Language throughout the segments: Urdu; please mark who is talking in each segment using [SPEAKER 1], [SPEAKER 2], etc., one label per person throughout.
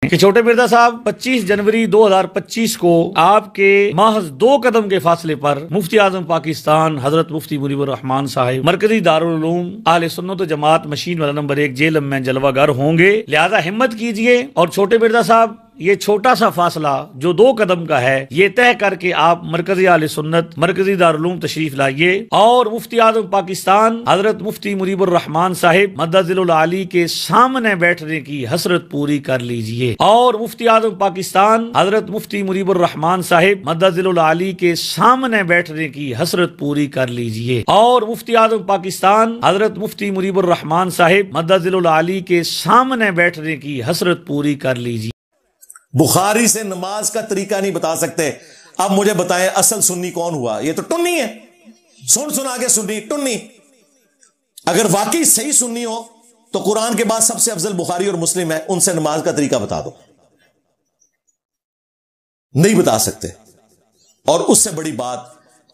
[SPEAKER 1] کہ چھوٹے مرزا صاحب 25 جنوری 2025 کو آپ کے محض 2 قدم کے فاصلے پر مفتی اعظم پاکستان حضرت مفتی منیب الرحمان صاحب مرکزی دارالعلوم اہل سنت و جماعت مشین والا نمبر 1 جیلم میں جلوہ گر ہوں گے، لہذا ہمت کیجئے اور چھوٹے مرزا صاحب یہ چھوٹا سا فاصلہ جو 2 قدم کا ہے یہ طے کر کے آپ مرکزی اہل سنت مرکزی دارالعلوم تشریف لائیے اور مفتی اعظم پاکستان حضرت مفتی منیب الرحمان صاحب مدظل العالی کے سامنے بیٹھنے کی حسرت پوری کر لیجئے اور مفتی اعظم پاکستان حضرت مفتی منیب الرحمان صاحب مدظل العالی کے سامنے بیٹھنے کی حسرت پوری کر لیجئے اور مفتی اعظم پاکستان حضرت مفتی منیب الرحمان صاحب مدظل العالی کے سامنے بیٹھنے کی حسرت پوری کر لیجئے۔
[SPEAKER 2] بخاری سے نماز کا طریقہ نہیں بتا سکتے، اب مجھے بتائیں اصل سنی کون ہوا؟ یہ تو ٹنی ہے، سنا کے سنی ٹنی۔ اگر واقعی صحیح سنی ہو تو قرآن کے بعد سب سے افضل بخاری اور مسلم ہے، ان سے نماز کا طریقہ بتا دو۔ نہیں بتا سکتے۔ اور اس سے بڑی بات،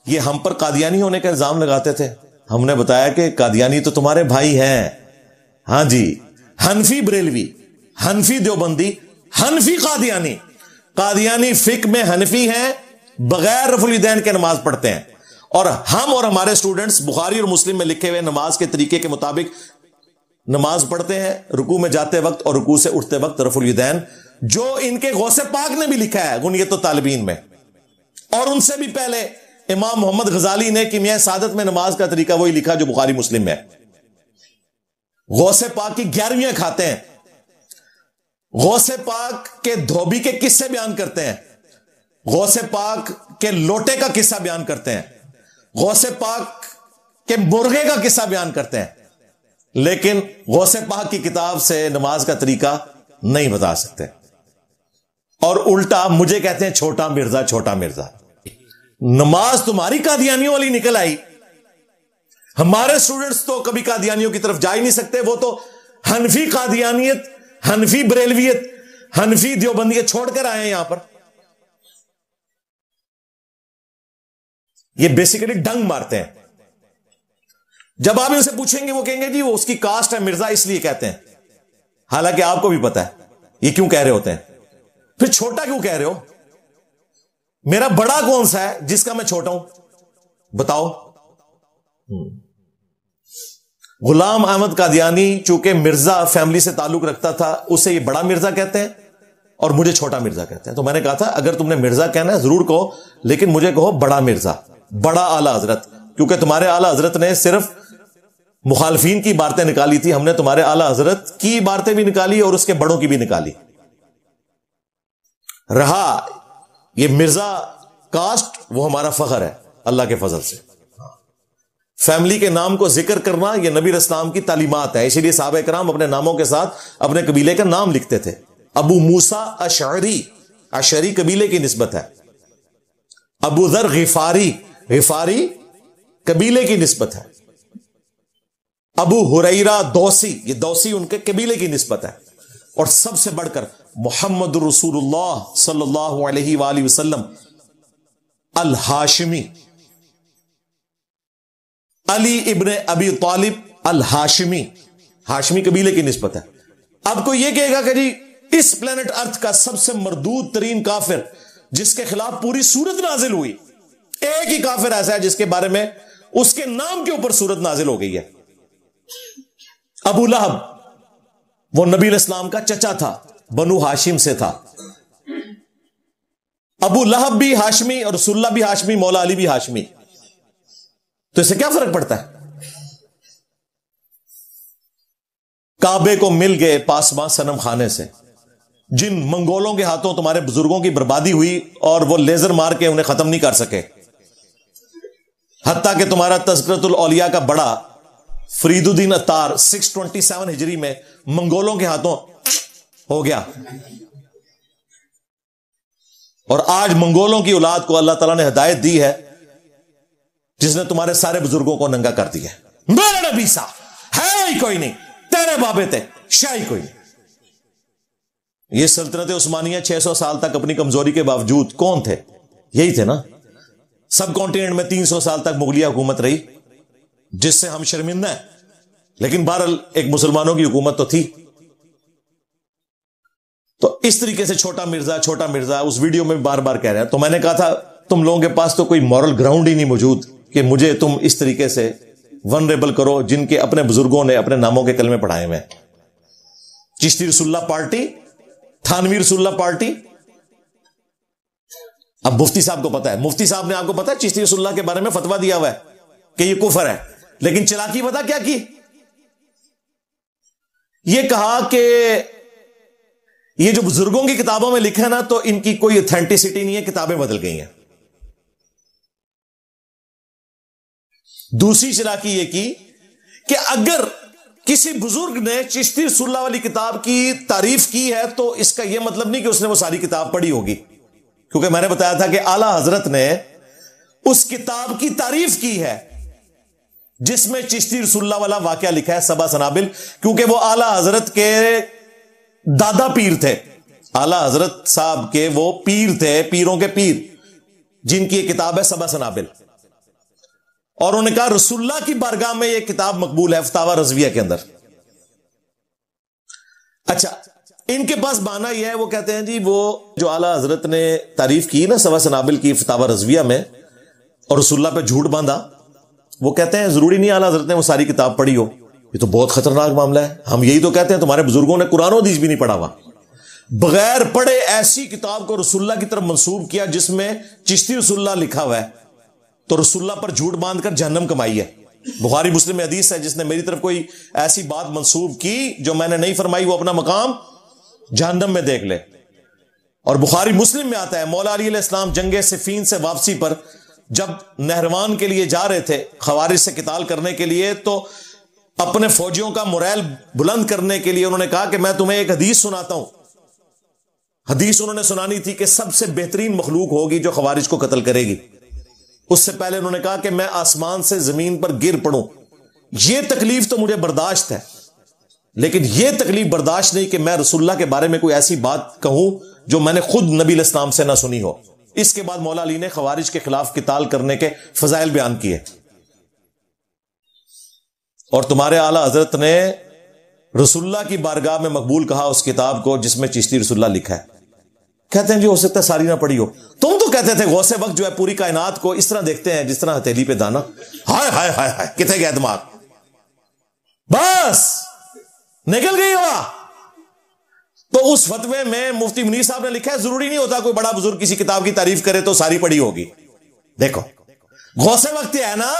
[SPEAKER 2] یہ ہم پر قادیانی ہونے کا الزام لگاتے تھے، ہم نے بتایا کہ قادیانی تو تمہارے بھائی ہیں، ہاں جی، حنفی بریلوی، حنفی دیوبندی، حنفی قادیانی۔ قادیانی فقہ میں حنفی ہیں، بغیر رفع الیدین کے نماز پڑھتے ہیں، اور ہم اور ہمارے سٹوڈنٹس بخاری اور مسلم میں لکھے ہوئے نماز کے طریقے کے مطابق نماز پڑھتے ہیں، رکوع میں جاتے وقت اور رکوع سے اٹھتے وقت رفع الیدین، جو ان کے غوث پاک نے بھی لکھا ہے غنیت الطالبین میں، اور ان سے بھی پہلے امام محمد غزالی نے کیمیائے سعادت میں نماز کا طریقہ وہی لکھا جو بخاری مسلم میں۔ غوث پاک کی 11ویں کھاتے ہیں، غوث پاک کے دھوبی کے قصے بیان کرتے ہیں، غوث پاک کے لوٹے کا قصہ بیان کرتے ہیں، غوث پاک کے مرغے کا قصہ بیان کرتے ہیں، لیکن غوث پاک کی کتاب سے نماز کا طریقہ نہیں بتا سکتے، اور الٹا مجھے کہتے ہیں چھوٹا مرزا چھوٹا مرزا۔ نماز تمہاری قادیانیوں والی نکل آئی، ہمارے سٹوڈنٹس تو کبھی قادیانیوں کی طرف جا ہی نہیں سکتے، وہ تو حنفی قادیانیت، حنفی بریلویت، حنفی دیوبندیت چھوڑ کر آئے ہیں یہاں پر۔ یہ بیسیکلی ڈنگ مارتے ہیں۔ جب آپ ان سے پوچھیں گے وہ کہیں گے جی وہ اس کی کاسٹ ہے مرزا اس لیے کہتے ہیں، حالانکہ آپ کو بھی پتا ہے یہ کیوں کہہ رہے ہوتے ہیں۔ پھر چھوٹا کیوں کہہ رہے ہو؟ میرا بڑا کون سا ہے جس کا میں چھوٹا ہوں؟ بتاؤ۔ غلام احمد قادیانی چونکہ مرزا فیملی سے تعلق رکھتا تھا، اسے یہ بڑا مرزا کہتے ہیں اور مجھے چھوٹا مرزا کہتے ہیں۔ تو میں نے کہا تھا اگر تم نے مرزا کہنا ہے ضرور کہو، لیکن مجھے کہو بڑا مرزا، بڑا اعلی حضرت، کیونکہ تمہارے اعلی حضرت نے صرف مخالفین کی عبارتیں نکالی تھی، ہم نے تمہارے اعلی حضرت کی عبارتیں بھی نکالی اور اس کے بڑوں کی بھی نکالی۔ رہا یہ مرزا کاسٹ، وہ ہمارا فخر ہے اللہ کے فضل سے۔ فیملی کے نام کو ذکر کرنا یہ نبی اسلام کی تعلیمات ہے، اسی لیے صحابہ کرام اپنے ناموں کے ساتھ اپنے قبیلے کا نام لکھتے تھے۔ ابو موسیٰ اشعری، اشعری قبیلے کی نسبت ہے۔ ابو ذر غفاری، غفاری قبیلے کی نسبت ہے۔ ابو ہریرہ دوسی، یہ دوسی ان کے قبیلے کی نسبت ہے۔ اور سب سے بڑھ کر محمد رسول اللہ صلی اللہ علیہ وآلہ وسلم الہاشمی، علی ابن ابی طالب الہاشمی، ہاشمی قبیلے کی نسبت ہے۔ اب کوئی یہ کہے گا کہ جی اس پلانٹ ارتھ کا سب سے مردود ترین کافر جس کے خلاف پوری سورت نازل ہوئی، ایک ہی کافر ایسا ہے جس کے بارے میں اس کے نام کے اوپر سورت نازل ہو گئی ہے، ابو لہب۔ وہ نبی علیہ السلام کا چچا تھا، بنو ہاشم سے تھا۔ ابو لہب بھی ہاشمی اور رسول اللہ بھی ہاشمی، مولا علی بھی ہاشمی۔ تو اس سے کیا فرق پڑتا ہے؟ کعبے کو مل گئے پاسباں صنم خانے سے، جن منگولوں کے ہاتھوں تمہارے بزرگوں کی بربادی ہوئی اور وہ لیزر مار کے انہیں ختم نہیں کر سکے، حتیٰ کہ تمہارا تذکرۃ الاولیاء کا بڑا فرید الدین عطار 627 ہجری میں منگولوں کے ہاتھوں ہو گیا، اور آج منگولوں کی اولاد کو اللہ تعالیٰ نے ہدایت دی ہے جس نے تمہارے سارے بزرگوں کو ننگا کر دیا۔ میرا نبی سا ہے ہی کوئی نہیں، تیرے بابے تھے شاہی کوئی نہیں۔ یہ سلطنت عثمانیہ 600 سال تک اپنی کمزوری کے باوجود کون تھے؟ یہی تھے نا۔ سب کانٹیننٹ میں 300 سال تک مغلیہ حکومت رہی، جس سے ہم شرمندہ ہیں، لیکن بہرحال ایک مسلمانوں کی حکومت تو تھی۔ تو اس طریقے سے چھوٹا مرزا اس ویڈیو میں بار بار کہہ رہے ہیں. تو میں نے کہا تھا تم لوگوں کے پاس تو کوئی مورل گراؤنڈ ہی نہیں موجود کہ مجھے تم اس طریقے سے ونریبل کرو جن کے اپنے بزرگوں نے اپنے ناموں کے کلمے پڑھائے ہوئے. چشتی رسول اللہ پارٹی، تھانوی رسول اللہ پارٹی. اب مفتی صاحب کو پتا ہے، مفتی صاحب نے آپ کو پتا ہے چشتی رسول اللہ کے بارے میں فتویٰ دیا ہوا ہے کہ یہ کفر ہے، لیکن چلاکی پتا کیا کی؟ یہ کہا کہ یہ جو بزرگوں کی کتابوں میں لکھا ہے نا تو ان کی کوئی اتھینٹسٹی نہیں ہے، کتابیں بدل گئی ہیں. دوسری چلاکی یہ کی کہ اگر کسی بزرگ نے چشتی رسول اللہ والی کتاب کی تعریف کی ہے تو اس کا یہ مطلب نہیں کہ اس نے وہ ساری کتاب پڑھی ہوگی، کیونکہ میں نے بتایا تھا کہ اعلی حضرت نے اس کتاب کی تعریف کی ہے جس میں چشتی رسول اللہ والا واقعہ لکھا ہے، سبا سنابل، کیونکہ وہ اعلی حضرت کے دادا پیر تھے. اعلی حضرت صاحب کے وہ پیر تھے، پیروں کے پیر، جن کی یہ کتاب ہے سبا سنابل. اور انہوں نے کہا رسول اللہ کی بارگاہ میں یہ کتاب مقبول ہے فتاوی رضویہ کے اندر. اچھا، ان کے پاس بہانہ یہ ہے، وہ کہتے ہیں جی وہ جو اعلی حضرت نے تعریف کی نا سبا سنابل کی فتاوی رضویہ میں اور رسول اللہ پہ جھوٹ باندھا، وہ کہتے ہیں ضروری نہیں اعلی حضرت نے وہ ساری کتاب پڑھی ہو. یہ تو بہت خطرناک معاملہ ہے. ہم یہی تو کہتے ہیں تمہارے بزرگوں نے قرآن و حدیث بھی نہیں پڑھا ہوا، بغیر پڑھے ایسی کتاب کو رسول اللہ کی طرف منسوب کیا جس میں چشتی رسول اللہ لکھا ہوا ہے، تو رسول اللہ پر جھوٹ باندھ کر جہنم کمائی ہے. بخاری مسلم میں حدیث ہے جس نے میری طرف کوئی ایسی بات منسوب کی جو میں نے نہیں فرمائی وہ اپنا مقام جہنم میں دیکھ لے. اور بخاری مسلم میں آتا ہے مولا علی علیہ السلام جنگ صفین سے واپسی پر جب نہروان کے لیے جا رہے تھے خوارج سے قتال کرنے کے لیے، تو اپنے فوجیوں کا موریل بلند کرنے کے لیے انہوں نے کہا کہ میں تمہیں ایک حدیث سناتا ہوں. حدیث انہوں نے سنانی تھی کہ سب سے بہترین مخلوق ہوگی جو خوارج کو قتل کرے گی. اس سے پہلے انہوں نے کہا کہ میں آسمان سے زمین پر گر پڑوں، یہ تکلیف تو مجھے برداشت ہے، لیکن یہ تکلیف برداشت نہیں کہ میں رسول اللہ کے بارے میں کوئی ایسی بات کہوں جو میں نے خود نبی علیہ السلام سے نہ سنی ہو. اس کے بعد مولا علی نے خوارج کے خلاف قتال کرنے کے فضائل بیان کیے. اور تمہارے اعلی حضرت نے رسول اللہ کی بارگاہ میں مقبول کہا اس کتاب کو جس میں چشتی رسول اللہ لکھا ہے. کہتے ہیں جی ہو سکتا ہے ساری نہ پڑھی ہو. تم تو کہتے تھے غوث وقت جو ہے پوری کائنات کو اس طرح دیکھتے ہیں جس طرح ہتھیلی پہ دانا. ہائے ہائے ہائے ہائے، کتنے گیا دماغ، بس نکل گئی ہوا. تو اس فتوے میں مفتی منیر صاحب نے لکھا ہے ضروری نہیں ہوتا کوئی بڑا بزرگ کسی کتاب کی تعریف کرے تو ساری پڑھی ہوگی. دیکھو غوث وقت ہے نا،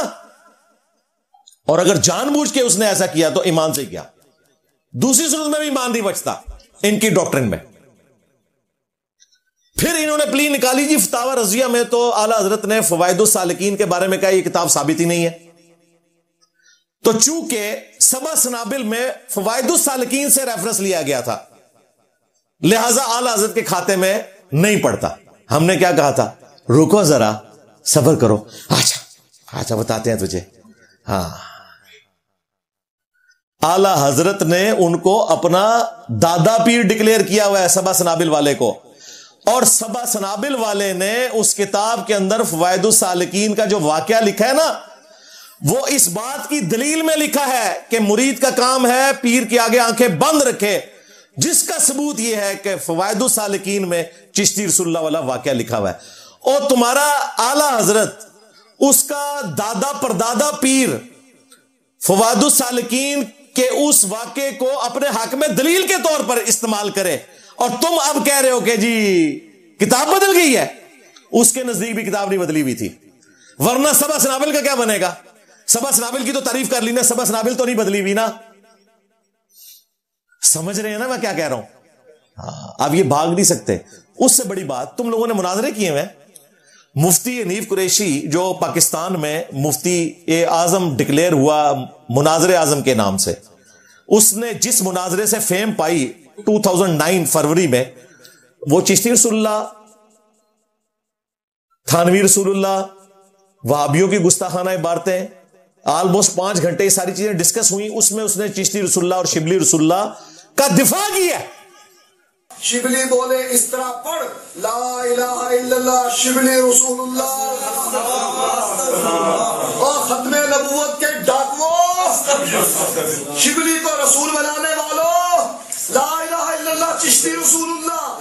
[SPEAKER 2] اور اگر جان بوجھ کے اس نے ایسا کیا تو ایمان سے کیا. دوسری صورت میں بھی ایمان نہیں بچتا ان کی ڈاکٹرن میں. پھر انہوں نے پلی نکالی جی فتاوی رضویہ میں تو اعلی حضرت نے فوائد السالکین کے بارے میں کہا یہ کتاب ثابت ہی نہیں ہے. تو چونکہ سبا سنابل میں فوائد السالکین سے ریفرنس لیا گیا تھا لہذا اعلی حضرت کے کھاتے میں نہیں پڑتا. ہم نے کیا کہا تھا، رکو ذرا صبر کرو، اچھا بتاتے ہیں تجھے. ہاں، اعلی حضرت نے ان کو اپنا دادا پیر ڈکلیئر کیا ہوا ہے سبا سنابل والے کو، اور سبا سنابل والے نے اس کتاب کے اندر فوائد السالکین کا جو واقعہ لکھا ہے نا وہ اس بات کی دلیل میں لکھا ہے کہ مرید کا کام ہے پیر کے آگے آنکھیں بند رکھے، جس کا ثبوت یہ ہے کہ فوائد السالکین میں چشتی رسول اللہ والا واقعہ لکھا ہوا ہے. اور تمہارا اعلی حضرت اس کا دادا پردادا پیر فوائد السالکین کے اس واقعے کو اپنے حق میں دلیل کے طور پر استعمال کرے، اور تم اب کہہ رہے ہو کہ جی کتاب بدل گئی ہے. اس کے نزدیک بھی کتاب نہیں بدلی ہوئی تھی، ورنہ سبا سنابل کا کیا بنے گا؟ سبا سنابل کی تو تعریف کر لی نا، سبا سنابل تو نہیں بدلی ہوئی نا. سمجھ رہے ہیں نا میں کیا کہہ رہا ہوں؟ اب یہ بھاگ نہیں سکتے. اس سے بڑی بات تم لوگوں نے مناظرے کیے ہوئے. مفتی حنیف قریشی جو پاکستان میں مفتی اعظم ڈکلیئر ہوا مناظر اعظم کے نام سے، اس نے جس مناظرے سے فیم پائی 2009 فروری میں، وہ چشتی رسول اللہ، تھانوی رسول اللہ، وہابیوں کی گستاخانہ عبارتیں، آلموسٹ 5 گھنٹے یہ ساری چیزیں ڈسکس ہوئی. اس میں اس نے چشتی رسول اللہ اور شبلی رسول اللہ کا دفاع کیا.
[SPEAKER 3] شبلی بولے اس طرح پڑھ لا الہ الا اللہ شبلی رسول اللہ، اور ختم نبوت کے ڈاکووں شبلی کو رسول بنانے والوں لا الہ الا اللہ چشتی رسول اللہ.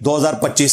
[SPEAKER 2] 2025,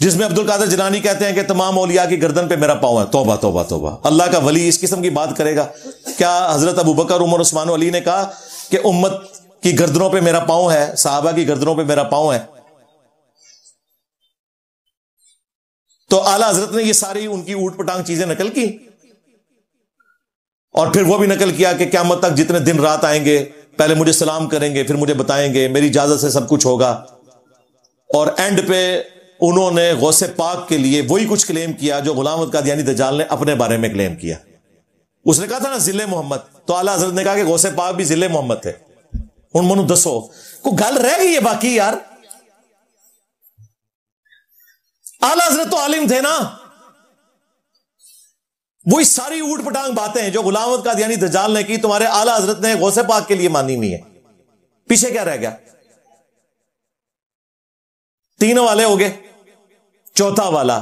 [SPEAKER 2] جس میں عبد القادر جیلانی کہتے ہیں کہ تمام اولیاء کی گردن پہ میرا پاؤں ہے. توبہ توبہ توبہ. اللہ کا ولی اس قسم کی بات کرے گا؟ کیا حضرت ابوبکر، عمر، عثمان و علی نے کہا کہ امت کی گردنوں پہ میرا پاؤں ہے، صحابہ کی گردنوں پہ میرا پاؤں ہے؟ تو اعلیٰ حضرت نے یہ ساری ان کی اوٹ پٹانگ چیزیں نقل کی، اور پھر وہ بھی نقل کیا کہ قیامت تک جتنے دن رات آئیں گے پہلے مجھے سلام کریں گے، پھر مجھے بتائیں گے، میری اجازت سے سب کچھ ہوگا. اور اینڈ پہ انہوں نے غوث پاک کے لیے وہی کچھ کلیم کیا جو غلام احمد قادیانی دجال نے اپنے بارے میں کلیم کیا. اس نے کہا تھا نا ذل محمد، تو اعلیٰ حضرت نے کہا کہ غوث پاک بھی ذل محمد تھے. ان منو دسو کو گل رہ گئی ہے باقی یار. اعلیٰ حضرت تو عالم تھے نا. وہی ساری اوٹ پٹانگ باتیں ہیں جو غلام احمد قادیانی دجال نے کی، تمہارے اعلیٰ حضرت نے غوث پاک کے لیے مانی نہیں ہے. پیچھے کیا رہ گیا؟ تینوں والے ہو گئے. چوتھا والا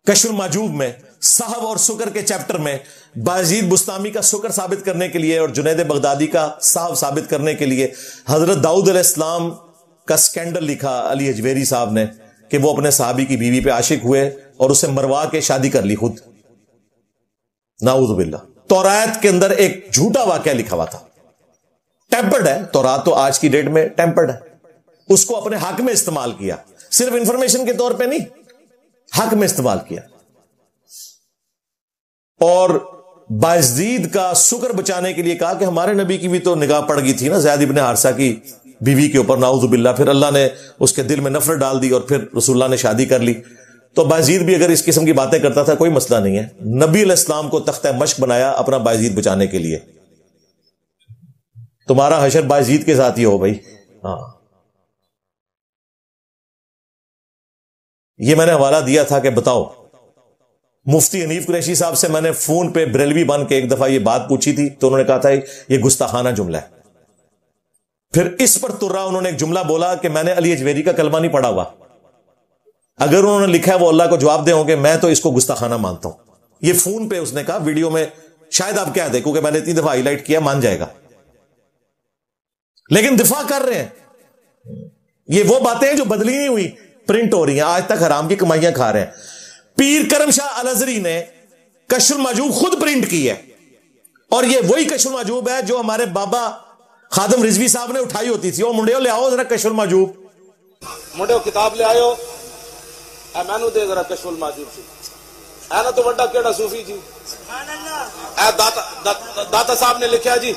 [SPEAKER 2] کشف المحجوب میں صحب اور سکر کے چیپٹر میں بایزید بستامی کا سکر ثابت کرنے کے لیے اور جنید بغدادی کا صحب ثابت کرنے کے لیے حضرت داؤد علیہ السلام کا سکینڈل لکھا علی اجویری صاحب نے کہ وہ اپنے صحابی کی بیوی پہ عاشق ہوئے اور اسے مروا کے شادی کر لی خود. نعوذ باللہ. تورات کے اندر ایک جھوٹا واقعہ لکھا ہوا تھا، ٹیمپرڈ ہے تورات تو آج کی ڈیٹ میں ٹیمپرڈ ہے. اس کو اپنے حق میں استعمال کیا، صرف انفارمیشن کے طور پہ نہیں، حق میں استعمال کیا. اور بایزید کا سکر بچانے کے لیے کہا کہ ہمارے نبی کی بھی تو نگاہ پڑ گئی تھی نا زید ابن حارثہ کی بیوی کے اوپر، نعوذ باللہ. پھر اللہ نے اس کے دل میں نفرت ڈال دی اور پھر رسول اللہ نے شادی کر لی. تو بایزید بھی اگر اس قسم کی باتیں کرتا تھا کوئی مسئلہ نہیں ہے. نبی علیہ السلام کو تختہ مشق بنایا اپنا بایزید بچانے کے لیے. تمہارا حشر بایزید کے ساتھ ہی ہو بھائی. ہاں یہ میں نے حوالہ دیا تھا کہ بتاؤ. مفتی حنیف قریشی صاحب سے میں نے فون پہ بریلوی بن کے ایک دفعہ یہ بات پوچھی تھی تو انہوں نے کہا تھا یہ گستاخانہ جملہ ہے. پھر اس پر ترا انہوں نے ایک جملہ بولا کہ میں نے علی اجویری کا کلمہ نہیں پڑھا ہوا. اگر انہوں نے لکھا ہے وہ اللہ کو جواب دے ہوں گے، میں تو اس کو گستاخانہ مانتا ہوں. یہ فون پہ اس نے کہا، ویڈیو میں شاید آپ کہہ دیں کیونکہ میں نے 3 دفعہ ہائی لائٹ کیا، مان جائے گا. لیکن دفاع کر رہے ہیں. یہ وہ باتیں ہیں جو بدلی نہیں ہوئی، پرنٹ ہو رہی ہیں، آج تک حرام کی کمائیاں کھا رہے ہیں. پیر کرم شاہ الازری نے کشف المحجوب خود پرنٹ کی ہے، اور یہ وہی کشف المحجوب ہے جو ہمارے بابا خادم رضوی صاحب نے اٹھائی ہوتی تھی. وہ منڈیو لے آؤ ذرا کشف المحجوب.
[SPEAKER 4] منڈیو کتاب لے آئو، اے مینو دے ذرا کشف المحجوب سی. اے نا تو بڑا کیڑا صوفی جی، اے داتا صاحب نے لکھا جی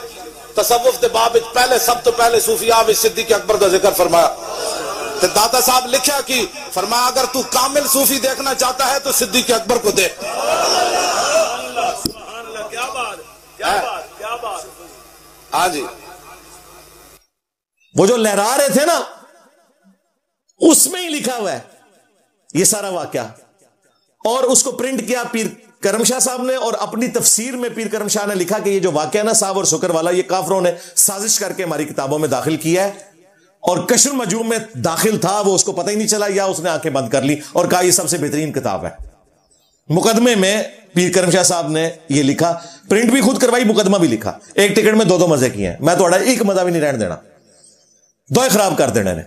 [SPEAKER 4] تصوف دے باب پہلے سب تو پہلے صوفیاء وچ صدیق اکبر کا ذکر فرمایا. تو داتا صاحب لکھا کہ فرمایا اگر تو کامل صوفی دیکھنا چاہتا ہے تو صدیق اکبر کو دیکھ. ہاں جی
[SPEAKER 2] وہ جو لہرا رہے تھے نا اس میں ہی لکھا ہوا ہے یہ سارا واقعہ. اور اس کو پرنٹ کیا پیر کرم شاہ صاحب نے، اور اپنی تفسیر میں پیر کرم شاہ نے لکھا کہ یہ جو واقعہ نا صاحب اور سکر والا، یہ کافروں نے سازش کر کے ہماری کتابوں میں داخل کیا ہے. اور کشف المحجوب میں داخل تھا، وہ اس کو پتہ ہی نہیں چلا، یا اس نے آنکھیں بند کر لی اور کہا یہ سب سے بہترین کتاب ہے. مقدمے میں پیر کرم شاہ صاحب نے یہ لکھا، پرنٹ بھی خود کروائی، مقدمہ بھی لکھا. ایک ٹکٹ میں 2 مزے کیے ہیں. میں تھوڑا ایک مزہ بھی نہیں رہن دینا، 2 خراب کر دینا نے.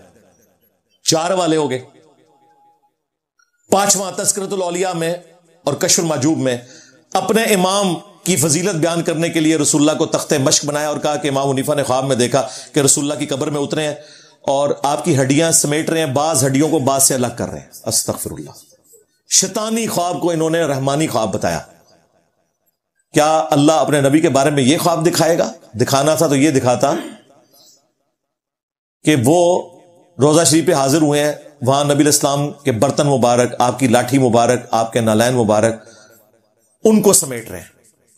[SPEAKER 2] 4 والے ہو گئے. 5واں تذکرۃ الاولیاء میں اور کشف المحجوب میں اپنے امام کی فضیلت بیان کرنے کے لیے رسول اللہ کو تختہ مشق بنایا اور کہا کہ امام حنیفہ نے خواب میں دیکھا کہ رسول اللہ کی قبر میں اترے ہیں اور آپ کی ہڈیاں سمیٹ رہے ہیں، بعض ہڈیوں کو بعض سے الگ کر رہے ہیں. استغفر اللہ. شیطانی خواب کو انہوں نے رحمانی خواب بتایا. کیا اللہ اپنے نبی کے بارے میں یہ خواب دکھائے گا؟ دکھانا تھا تو یہ دکھاتا کہ وہ روزہ شریف پہ حاضر ہوئے ہیں، وہاں نبی علیہ السلام کے برتن مبارک، آپ کی لاٹھی مبارک، آپ کے نالین مبارک ان کو سمیٹ رہے ہیں.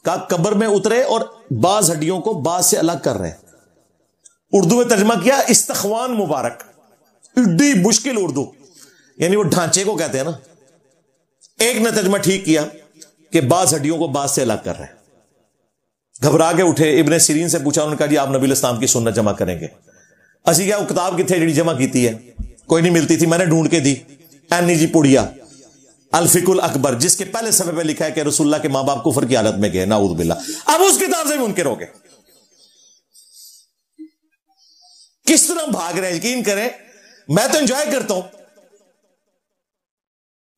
[SPEAKER 2] کہا قبر میں اترے اور بعض ہڈیوں کو بعض سے الگ کر رہے ہیں. اردو میں ترجمہ کیا استخوان مبارک. ایڈی مشکل اردو، یعنی وہ ڈھانچے کو کہتے ہیں نا. ایک نے ترجمہ ٹھیک کیا کہ بعض ہڈیوں کو بعض سے الگ کر رہے ہیں. گھبرا کے اٹھے، ابن سیرین سے پوچھا، انہوں نے کہا جی آپ نبی علیہ السلام کی سنت جمع کریں گے. اسی کیا وہ کتاب کتنے جڑی جمع کیتی ہے؟ کوئی نہیں ملتی تھی، میں نے ڈھونڈ کے دی. اینی جی پوڑیا الفقہ الاکبر، جس کے پہلے صفحے پہ لکھا ہے کہ رسول اللہ کے ماں باپ کفر کی حالت میں گئے، نعوذ باللہ. اب اس کتاب سے منکر ہو گئے. کس طرح بھاگ رہے ہیں، یقین کریں میں تو انجوائے کرتا ہوں.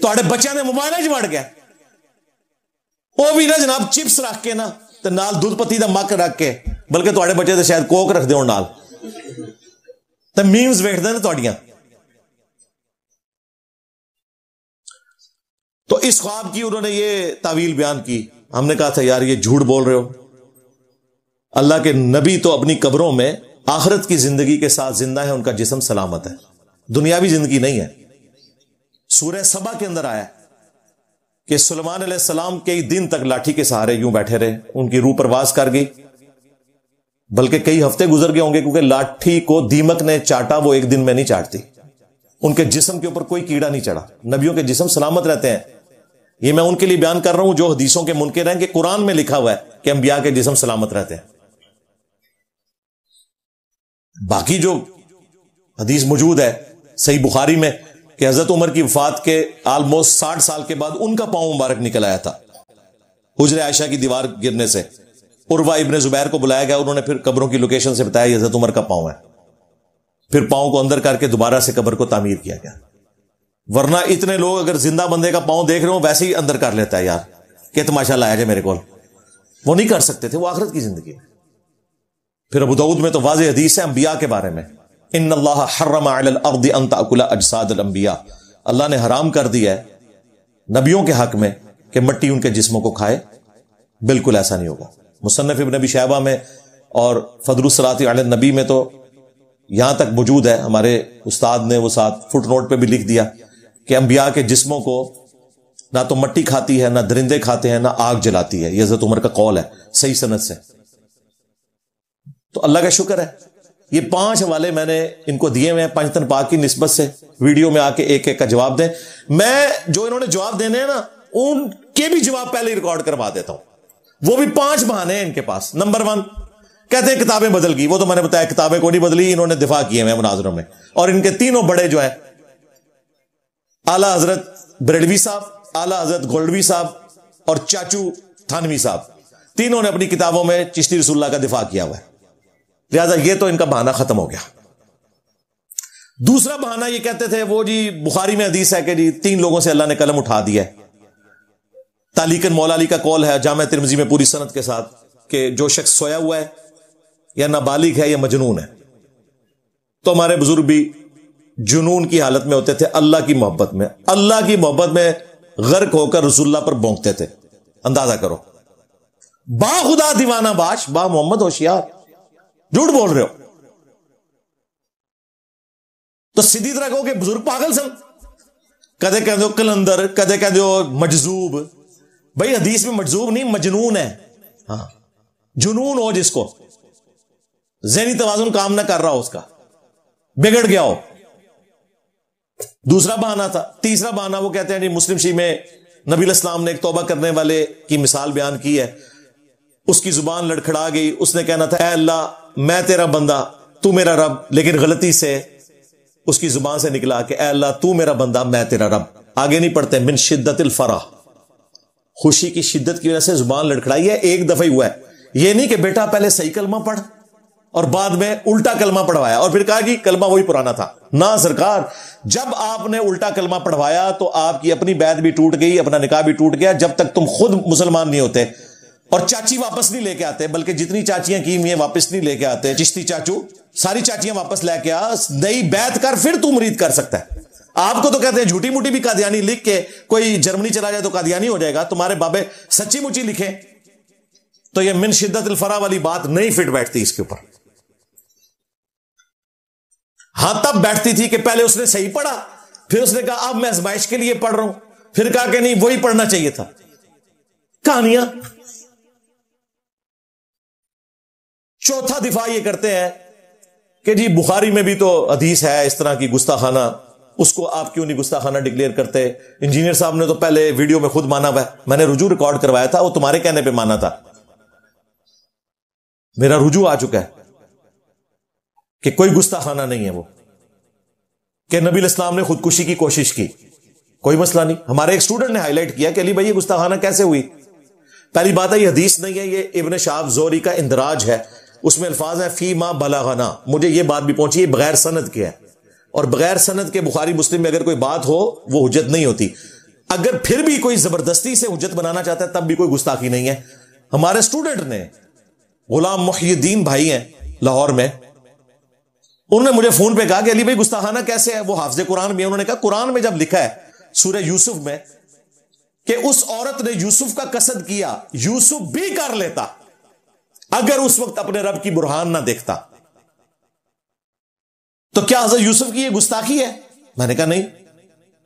[SPEAKER 2] ਤੁਹਾਡੇ ਬੱਚਿਆਂ ਦੇ ਮੋਬਾਈਲਾਂ 'ਚ ਵੜ ਗਿਆ, ਉਹ ਵੀ ਨਾ ਜਨਾਬ ਚਿਪਸ ਰੱਖ ਕੇ ਨਾ ਤੇ ਨਾਲ ਦੁੱਧ ਪੱਤੀ ਦਾ ਮੱਕ ਰੱਖ ਕੇ, ਬਲਕਿ ਤੁਹਾਡੇ ਬੱਚੇ ਤੇ ਸ਼ਾਇਦ ਕੋਕ ਰੱਖਦੇ ਹੋਣ ਨਾਲ, ਤੇ ਮੀਮਸ ਵੇਖਦੇ ਨੇ ਤੁਹਾਡੀਆਂ। تو اس خواب کی انہوں نے یہ تعویل بیان کی. ہم نے کہا تھا یار یہ جھوٹ بول رہے ہو، اللہ کے نبی تو اپنی قبروں میں آخرت کی زندگی کے ساتھ زندہ ہے، ان کا جسم سلامت ہے، دنیاوی زندگی نہیں ہے. سورہ سبا کے اندر آیا کہ سلیمان علیہ السلام کئی دن تک لاٹھی کے سہارے یوں بیٹھے رہے، ان کی روح پرواز کر گئی، بلکہ کئی ہفتے گزر گئے ہوں گے، کیونکہ لاٹھی کو دیمک نے چاٹا، وہ ایک دن میں نہیں چاٹتی، ان کے جسم کے اوپر کوئی کیڑا نہیں چڑھا، نبیوں کے جسم سلامت رہتے ہیں. یہ میں ان کے لیے بیان کر رہا ہوں جو حدیثوں کے منکر ہیں کہ قرآن میں لکھا ہوا ہے کہ انبیاء کے جسم سلامت رہتے ہیں. باقی جو حدیث موجود ہے صحیح بخاری میں کہ حضرت عمر کی وفات کے آلموسٹ 60 سال کے بعد ان کا پاؤں مبارک نکل آیا تھا حجر عائشہ کی دیوار گرنے سے. عروہ ابن زبیر کو بلایا گیا، انہوں نے پھر قبروں کی لوکیشن سے بتایا یہ حضرت عمر کا پاؤں ہے. پھر پاؤں کو اندر کر کے دوبارہ سے قبر کو تعمیر کیا گیا. ورنہ اتنے لوگ اگر زندہ بندے کا پاؤں دیکھ رہے ہوں ویسے ہی اندر کر لیتا ہے، یار کہ تماشا لایا جائے میرے کو، وہ نہیں کر سکتے تھے، وہ آخرت کی زندگی میں. پھر ابو داؤد میں تو واضح حدیث ہے انبیاء کے بارے میں، ان اللہ حرم علی الارض ان تاکل اجساد الانبیاء، اللہ نے حرام کر دیا ہے نبیوں کے حق میں کہ مٹی ان کے جسموں کو کھائے. بالکل ایسا نہیں ہوگا. مصنف ابن ابی شیبہ میں اور فضل الصلاۃ علی النبی میں تو یہاں تک موجود ہے، ہمارے استاد نے وہ ساتھ فٹ نوٹ پہ بھی لکھ دیا کہ انبیاء کے جسموں کو نہ تو مٹی کھاتی ہے، نہ درندے کھاتے ہیں، نہ آگ جلاتی ہے. یہ حضرت عمر کا قول ہے صحیح سند سے. تو اللہ کا شکر ہے یہ 5 حوالے میں نے ان کو دیے ہوئے ہیں پنجتن پاک کی نسبت سے. ویڈیو میں آ کے ایک ایک کا جواب دیں. میں جو انہوں نے جواب دینے ہیں نا ان کے بھی جواب پہلے ہی ریکارڈ کروا دیتا ہوں. وہ بھی 5 بہانے ہیں ان کے پاس. نمبر 1 کہتے ہیں کتابیں بدل گئی، وہ تو میں نے بتایا کتابیں کو نہیں بدلی، انہوں نے دفاع کیے ہیں مناظروں میں. اور ان کے تینوں بڑے جو ہیں اعلیٰ حضرت بریلوی صاحب، اعلیٰ حضرت گولڈوی صاحب اور چاچو تھانوی صاحب، تینوں نے اپنی کتابوں میں چشتی رسول اللہ کا دفاع کیا ہوا ہے. لہذا یہ تو ان کا بہانہ ختم ہو گیا. دوسرا بہانہ یہ کہتے تھے وہ جی بخاری میں حدیث ہے کہ جی 3 لوگوں سے اللہ نے قلم اٹھا دیا ہے. تعلیقاً مولا علی کا قول ہے جامع ترمذی میں پوری سند کے ساتھ کہ جو شخص سویا ہوا ہے یا نابالغ ہے یا مجنون ہے. تو ہمارے بزرگ بھی جنون کی حالت میں ہوتے تھے، اللہ کی محبت میں، اللہ کی محبت میں غرق ہو کر رسول اللہ پر بونکتے تھے. اندازہ کرو، با خدا دیوانہ باش، با محمد ہوشیار، جھوٹ بول رہے ہو. تو سیدھی طرح کہو کہ بزرگ پاگل سن. کدے کہہ دو کلندر، کدے کہہ دو مجذوب. بھائی حدیث میں مجذوب نہیں، مجنون ہے. ہاں جنون ہو جس کو ذہنی توازن کام نہ کر رہا ہو، اس کا بگڑ گیا ہو. دوسرا بہانہ تھا. تیسرا بہانہ وہ کہتے ہیں جی مسلم شیعہ میں نبی علیہ السلام نے ایک توبہ کرنے والے کی مثال بیان کی ہے، اس کی زبان لڑکھڑا گئی، اس نے کہنا تھا اے اللہ میں تیرا بندہ تو میرا رب، لیکن غلطی سے اس کی زبان سے نکلا کہ اے اللہ تو میرا بندہ میں تیرا رب. آگے نہیں پڑھتے من شدت الفرح، خوشی کی شدت کی وجہ سے زبان لڑکھڑائی ہے. ایک دفعہ ہی ہوا ہے. یہ نہیں کہ بیٹا پہلے صحیح کلمہ پڑھ اور بعد میں الٹا کلمہ پڑھوایا اور پھر کہا کہ کلمہ وہی پرانا تھا. نہ سرکار، جب آپ نے الٹا کلمہ پڑھوایا تو آپ کی اپنی بیعت بھی ٹوٹ گئی، اپنا نکاح بھی ٹوٹ گیا. جب تک تم خود مسلمان نہیں ہوتے اور چاچی واپس نہیں لے کے آتے، بلکہ جتنی چاچیاں کی ہوئی ہیں واپس نہیں لے کے آتے، چشتی چاچو ساری چاچیاں واپس لے کے آ، نئی بیعت کر، پھر تو مرید کر سکتا ہے. آپ کو تو کہتے ہیں جھوٹی موٹی بھی قادیانی لکھ کے کوئی جرمنی چلا جائے تو قادیانی ہو جائے گا. تمہارے بابے سچی مچی لکھیں تو یہ من شدت الفرح والی بات نہیں فٹ بیٹھتی اس کے اوپر. ہاں تب بیٹھتی تھی کہ پہلے اس نے صحیح پڑھا، پھر اس نے کہا اب میں آزمائش کے لیے پڑھ رہا ہوں، پھر کہا کہ نہیں وہی پڑھنا چاہیے تھا. کہانیاں. چوتھا دفاع یہ کرتے ہیں کہ جی بخاری میں بھی تو حدیث ہے اس طرح کی گستاخانہ، اس کو آپ کیوں نہیں گستاخانہ ڈکلیئر کرتے؟ انجینئر صاحب نے تو پہلے ویڈیو میں خود مانا ہوا ہے، میں نے رجوع ریکارڈ کروایا تھا، وہ تمہارے کہنے پہ مانا تھا. میرا رجوع آ چکا ہے کہ کوئی گستاخانہ نہیں ہے وہ، کہ نبی علیہ السلام نے خودکشی کی کوشش کی، کوئی مسئلہ نہیں. ہمارے ایک اسٹوڈنٹ نے ہائی لائٹ کیا کہ علی بھائی یہ گستاخانہ کیسے ہوئی؟ پہلی بات ہے یہ حدیث نہیں ہے، یہ ابن شہاب زہری کا اندراج ہے. اس میں الفاظ ہیں فی ما بلغنا، مجھے یہ بات بھی پہنچی ہے، بغیر سند کے ہے، اور بغیر سند کے بخاری مسلم میں اگر کوئی بات ہو وہ حجت نہیں ہوتی. اگر پھر بھی کوئی زبردستی سے حجت بنانا چاہتا ہے تب بھی کوئی گستاخی نہیں ہے. ہمارے اسٹوڈنٹ نے، غلام محی الدین بھائی ہیں لاہور میں، انہوں نے مجھے فون پہ کہا کہ علی بھائی گستاخانہ کیسے ہے؟ وہ حافظ قرآن بھی ہے. انہوں نے کہا قرآن میں جب لکھا ہے سورہ یوسف میں کہ اس عورت نے یوسف کا قصد کیا، یوسف بھی کر لیتا اگر اس وقت اپنے رب کی برہان نہ دیکھتا، تو کیا حضرت یوسف کی یہ گستاخی ہے؟ میں نے کہا نہیں.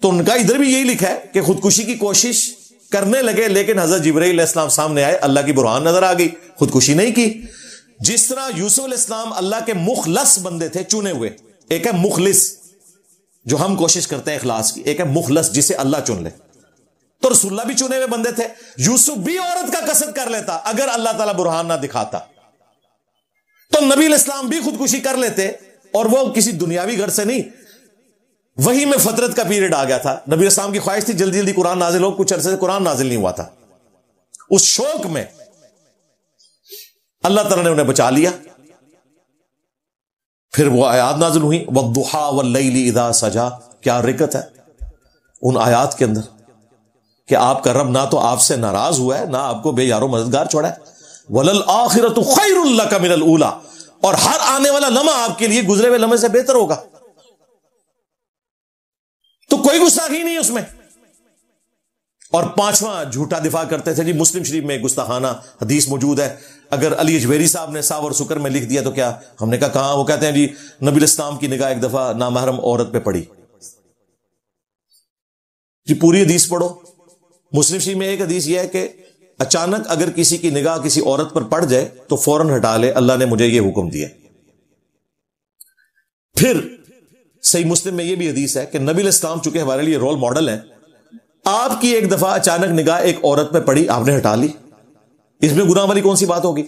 [SPEAKER 2] تو ان کا ادھر بھی یہی لکھا ہے کہ خودکشی کی کوشش کرنے لگے لیکن حضرت جبرائیل علیہ السلام سامنے آئے، اللہ کی برہان نظر آ گئی، خودکشی نہیں کی. جس طرح یوسف علیہ السلام اللہ کے مخلص بندے تھے، چنے ہوئے. ایک ہے مخلص جو ہم کوشش کرتے ہیں اخلاص کی، ایک ہے مخلص جسے اللہ چن لے. تو رسول اللہ بھی چنے ہوئے بندے تھے. یوسف بھی عورت کا قصد کر لیتا اگر اللہ تعالیٰ برہان نہ دکھاتا. تو نبی علیہ السلام بھی خودکشی کر لیتے، اور وہ کسی دنیاوی غرض سے نہیں. وہی میں فترت کا پیریڈ آ گیا تھا، نبی علیہ السلام کی خواہش تھی جلدی جلدی قرآن نازل ہو، کچھ عرصے سے قرآن نازل نہیں ہوا تھا. اس شوق میں اللہ تعالیٰ نے انہیں بچا لیا. پھر وہ آیات نازل ہوئی، وَالضُّحَىٰ وَاللَّيْلِ إِذَا سَجَىٰ. کیا رکت ہے ان آیات کے اندر کہ آپ کا رب نہ تو آپ سے ناراض ہوا ہے، نہ آپ کو بے یار و مددگار چھوڑا ہے. وَلَلْآخِرَةُ خَيْرٌ لَكَ مِنَ الْأُولَىٰ. اور ہر آنے والا لمحہ آپ کے لیے گزرے ہوئے لمحے سے بہتر ہوگا. تو کوئی گستاخی نہیں اس میں. اور پانچواں جھوٹا دفاع کرتے تھے جی مسلم شریف میں گستاخانہ حدیث موجود ہے، اگر علی اجویری صاحب نے صاف اور سکر میں لکھ دیا تو کیا؟ ہم نے کہا کہاں؟ وہ کہتے ہیں جی نبی علیہ السلام کی نگاہ ایک دفعہ نامحرم عورت پہ پڑی. جی پوری حدیث پڑھو. مسلم شریف میں ایک حدیث یہ ہے کہ اچانک اگر کسی کی نگاہ کسی عورت پر پڑ جائے تو فوراً ہٹا لے، اللہ نے مجھے یہ حکم دیا. پھر صحیح مسلم میں یہ بھی حدیث ہے کہ نبی علیہ السلام چونکہ ہمارے لیے رول ماڈل ہیں، آپ کی ایک دفعہ اچانک نگاہ ایک عورت پہ پڑی، آپ نے ہٹا لی، اس میں گناہ والی کون سی بات ہوگی؟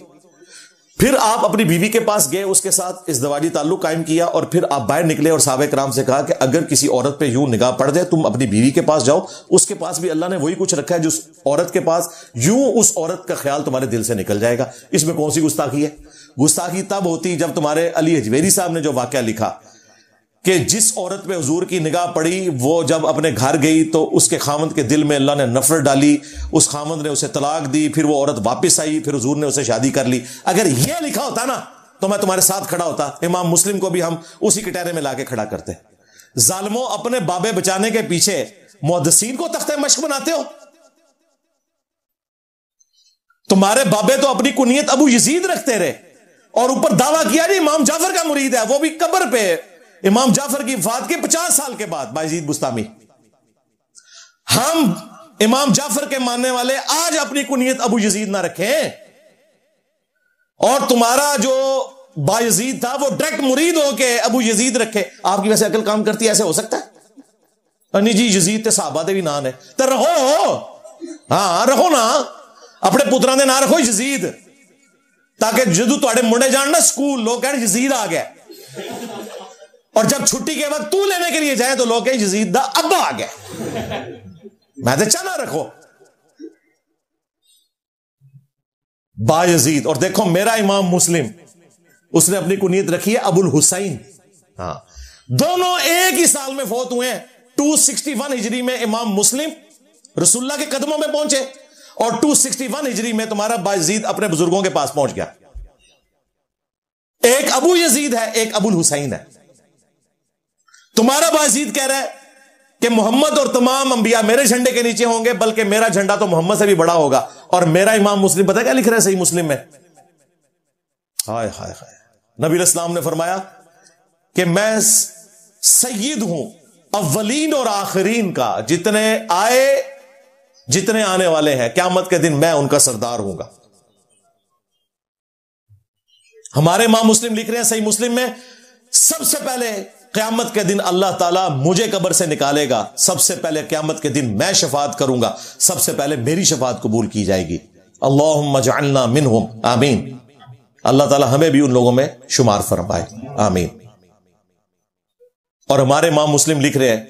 [SPEAKER 2] پھر آپ اپنی بیوی کے پاس گئے، اس کے ساتھ ازدواجی تعلق قائم کیا، اور پھر آپ باہر نکلے اور صحابہ کرام سے کہا کہ اگر کسی عورت پہ یوں نگاہ پڑ جائے تم اپنی بیوی کے پاس جاؤ، اس کے پاس بھی اللہ نے وہی کچھ رکھا ہے جو اس عورت کے پاس، یوں اس عورت کا خیال تمہارے دل سے نکل جائے گا. اس میں کون سی گستاخی ہے؟ گستاخی تب ہوتی جب تمہارے علی اجویری صاحب نے جو واقعہ لکھا کہ جس عورت پہ حضور کی نگاہ پڑی وہ جب اپنے گھر گئی تو اس کے خامند کے دل میں اللہ نے نفرت ڈالی، اس خامند نے اسے طلاق دی، پھر وہ عورت واپس آئی، پھر حضور نے اسے شادی کر لی. اگر یہ لکھا ہوتا نا تو میں تمہارے ساتھ کھڑا ہوتا. امام مسلم کو بھی ہم اسی کٹہرے میں لا کے کھڑا کرتے. ظالموں، اپنے بابے بچانے کے پیچھے محدثین کو تختہ مشق بناتے ہو. تمہارے بابے تو اپنی کنیت ابو یزید رکھتے رہے اور اوپر دعویٰ کیا جی امام جعفر کا مرید ہے، وہ بھی قبر پہ امام جعفر کی وفات کے 50 سال کے بعد بایزید بستامی. ہم امام جعفر کے ماننے والے آج اپنی کنیت ابو یزید نہ رکھیں، اور تمہارا جو بایزید تھا وہ ڈائریکٹ مرید ہو کے ابو یزید رکھے. آپ کی ویسے عقل کام کرتی ہے؟ ایسے ہو سکتا ہے؟ نہیں جی یزید تے صحابہ دے بھی نام ہے تو رہو، ہاں رہو نا، اپنے پتراں دے نام رکھو یزید، تاکہ جدو تواڈے منڈے جان نا سکول لوگ کہن یزید آ گیا، اور جب چھٹی کے وقت تو لینے کے لیے جائے تو لوگ کہیں یزید دا ابا آ گیا. میں تو چاہنا رکھو با یزید. اور دیکھو میرا امام مسلم اس نے اپنی کنیت رکھی ہے ابو الحسین. ہاں دونوں ایک ہی سال میں فوت ہوئے ہیں. 261 ہجری میں امام مسلم رسول اللہ کے قدموں میں پہنچے، اور 261 ہجری میں تمہارا بایزید اپنے بزرگوں کے پاس پہنچ گیا. ایک ابو یزید ہے، ایک ابو الحسین ہے. تمہارا بایزید کہہ رہا ہے کہ محمد اور تمام انبیاء میرے جھنڈے کے نیچے ہوں گے، بلکہ میرا جھنڈا تو محمد سے بھی بڑا ہوگا. اور میرا امام مسلم پتہ کیا لکھ رہا ہے صحیح مسلم میں؟ ہائے ہائے ہائے، نبی علیہ السلام نے فرمایا کہ میں سید ہوں اولین اور آخرین کا، جتنے آئے جتنے آنے والے ہیں قیامت کے دن میں ان کا سردار ہوں گا. ہمارے امام مسلم لکھ رہے ہیں صحیح مسلم میں، سب سے پہلے قیامت کے دن اللہ تعالیٰ مجھے قبر سے نکالے گا، سب سے پہلے قیامت کے دن میں شفاعت کروں گا، سب سے پہلے میری شفاعت قبول کی جائے گی. اللہم اجعلنا منہم، آمین. اللہ تعالیٰ ہمیں بھی ان لوگوں میں شمار فرمائے، آمین. اور ہمارے امام مسلم لکھ رہے ہیں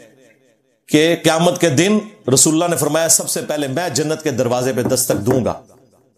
[SPEAKER 2] کہ قیامت کے دن رسول اللہ نے فرمایا سب سے پہلے میں جنت کے دروازے پہ دستک دوں گا.